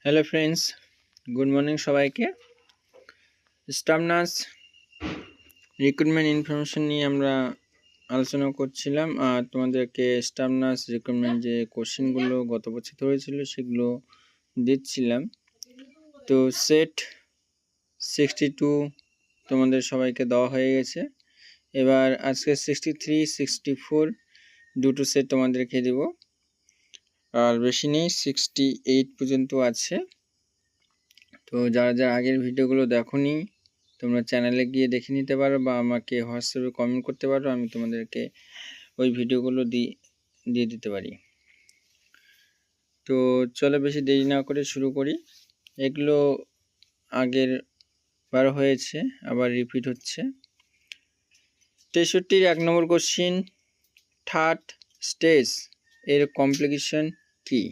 Hello friends, good morning সবাইকে। Staff nurse recruitment information নিয়ে আমরা আলোচনা করছিলাম, আর তোমাদেরকে স্টাফ নার্স রিক্রুটমেন্ট যে কোশ্চেনগুলো গত বছর হয়েছিল সেগুলো দিচ্ছিলাম। তো সেট 62 তোমাদের সবাইকে দেওয়া হয়ে গেছে। এবার আজকে 63, 64 দুটো সেট তোমাদেরকে দেব, আর বেশি নেই, 68 পর্যন্ত আছে। তো যারা আগের ভিডিওগুলো দেখোনি তোমরা চ্যানেলে গিয়ে দেখে নিতে পারো বা আমাকে হোয়াটসঅ্যাপে কমেন্ট করতে পারো, আমি তোমাদেরকে ওই ভিডিওগুলো দিয়ে দিতে পারি। তো চলো বেশি দেরি না করে শুরু করি। এগুলো আগের বার হয়েছে, আবার রিপিট হচ্ছে। 63 1 নম্বর কোশ্চিন, থার্ড স্টেজ এর কমপ্লিকেশন কি?